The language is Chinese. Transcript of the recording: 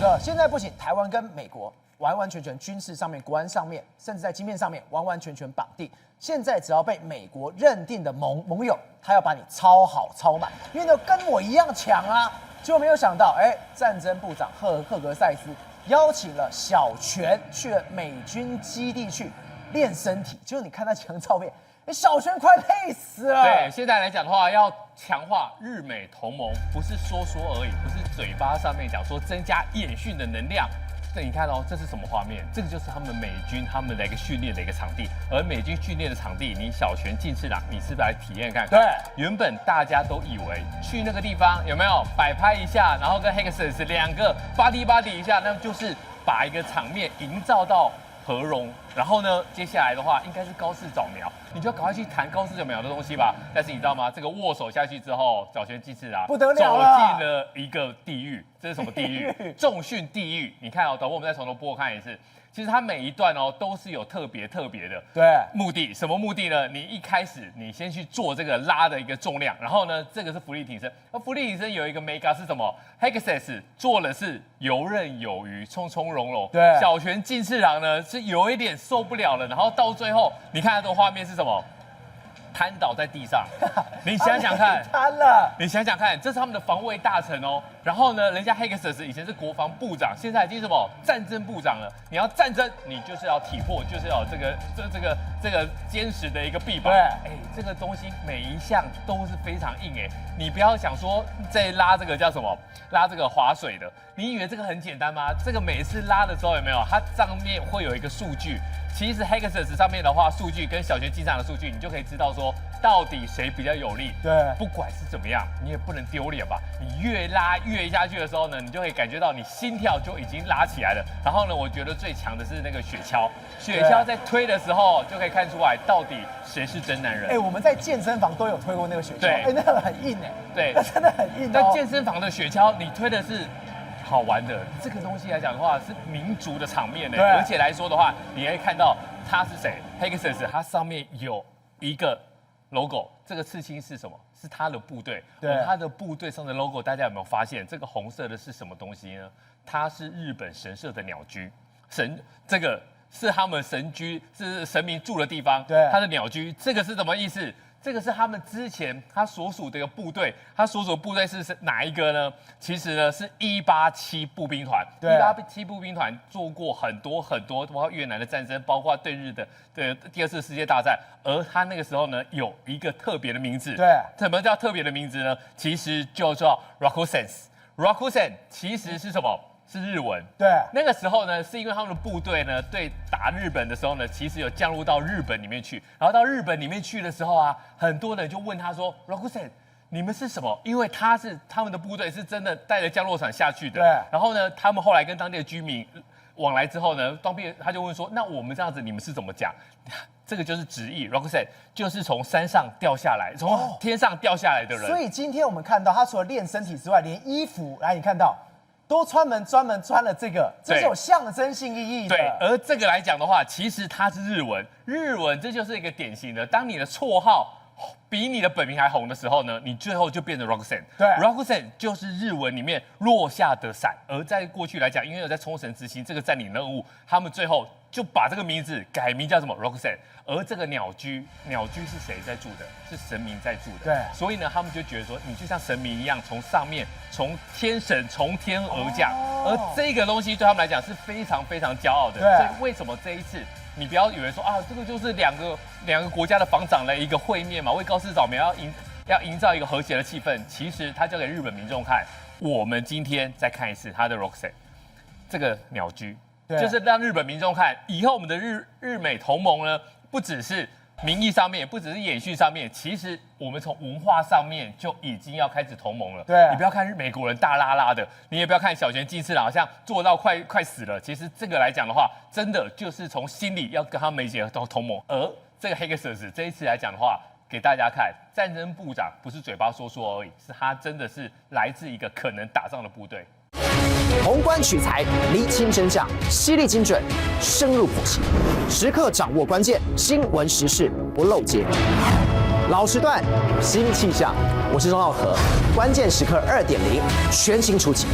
哥，现在不行，台湾跟美国完完全全军事上面、国安上面，甚至在晶片上面完完全全绑定。现在只要被美国认定的盟友，他要把你抄好抄满，因为呢跟我一样强啊。结果没有想到，战争部长赫格塞斯邀请了小泉去了美军基地去练身体，结果你看那几张照片。小泉快累死了。对，现在来讲的话，要强化日美同盟，不是说而已，不是嘴巴上面讲说增加演训的能量。这你看哦，这是什么画面？这个就是他们美军他们的一个训练的一个场地，而美军训练的场地，你小泉进次郎，你是不是来体验看看？对，原本大家都以为去那个地方有没有摆拍一下，然后跟 Hexus 两个 body 一下，那就是把一个场面营造到和融，然后呢，接下来的话应该是高市早苗，你就要赶快去谈高市早苗的东西吧。但是你知道吗？这个握手下去之后，小泉进次郎不得了走了，进了一个地狱。这是什么地狱？重训地狱。你看哦，导播，我们再从头播看一次。其实它每一段哦都是有特别的目的。什么目的呢？你一开始你先去做这个拉的一个重量，然后呢，这个是浮力挺身。而浮力挺身有一个 mega 是什么 ？Hexus 做的是游刃有余、从容容。对，小泉进次郎呢是有一点受不了了，然后到最后你看这个画面是什么？瘫倒在地上，你想想看，瘫了。你想想看，这是他们的防卫大臣哦。然后呢，人家 Hexus 以前是国防部长，现在已经什么战争部长了。你要战争，你就是要体魄，就是要有这个坚实的一个臂膀。对，这个东西每一项都是非常硬你不要想说在拉这个叫什么，拉这个划水的，你以为这个很简单吗？这个每次拉的时候有没有？它上面会有一个数据。其实 Hexus 上面的话，数据跟小泉进次郎的数据，你就可以知道说到底谁比较有利。对，不管是怎么样，你也不能丢脸吧？你越拉越下去的时候呢，你就会感觉到你心跳就已经拉起来了。然后呢，我觉得最强的是那个雪橇，雪橇在推的时候就可以看出来到底谁是真男人。我们在健身房都有推过那个雪橇，对，那个很硬对，那真的很硬。但健身房的雪橇，你推的是好玩的，这个东西来讲的话是民族的场面而且来说的话，你会看到他是谁 ，Hexus， 它上面有一个 logo， 这个刺青是什么？是他的部队。而他的部队上的 logo， 大家有没有发现这个红色的是什么东西呢？它是日本神社的鸟居，这个是他们神居，是神明住的地方。对，它的鸟居，这个是什么意思？这个是他们之前他所属的一个部队，他所属的部队是哪一个呢？其实呢是187步兵团。187步兵团做过很多，包括越南的战争，包括对日的第二次世界大战。而他那个时候呢有一个特别的名字。对，什么叫特别的名字呢？其实就叫 Rakusen。Rakusen 其实是什么？是日文。对，那个时候呢，是因为他们的部队呢，对打日本的时候呢，其实有降入到日本里面去。然后到日本里面去的时候啊，很多人就问他说 ：“Rakusen， 你们是什么？”因为他们的部队是真的带着降落伞下去的。对。然后呢，他们后来跟当地的居民往来之后呢，当地他就问说：“那我们这样子，你们是怎么讲？”这个就是直译 ，Rakusen 就是从山上掉下来，从天上掉下来的人。所以今天我们看到，他除了练身体之外，连衣服，来你看到。都专门穿了这个，这是有象征性意义的。对，而这个来讲的话，其实它是日文，这就是一个典型的，当你的绰号比你的本名还红的时候呢，你最后就变成 Rakusen。对 ，Rakusen 就是日文里面落下的伞。而在过去来讲，因为有在冲绳执行这个占领任务，他们最后就把这个名字改名叫什么 Rakusen。而这个鸟居是谁在住的？是神明在住的。对，所以呢，他们就觉得说，你就像神明一样，从上面从天神从天而降。而这个东西对他们来讲是非常骄傲的。所以为什么这一次？你不要以为说啊，这个就是两个国家的防长的一个会面嘛，为高市早苗要营造一个和谐的气氛。其实他交给日本民众看，我们今天再看一次他的 Rakusen 这个鸟居，就是让日本民众看，以后我们的日美同盟呢，不只是名义上面，不只是演训上面，其实我们从文化上面就已经要开始同盟了。对，你不要看美国人大拉拉的，你也不要看小泉进次郎好像做到快死了。其实这个来讲的话，真的就是从心里要跟他们一起同盟。而这个 Hexus 这一次来讲的话，给大家看，战争部长不是嘴巴说而已，是他真的是来自一个可能打仗的部队。宏观取材，厘清真相，犀利精准，深入剖析，时刻掌握关键新闻时事，不漏接。老时段，新气象，我是钟浩和，关键时刻2.0，全新出击。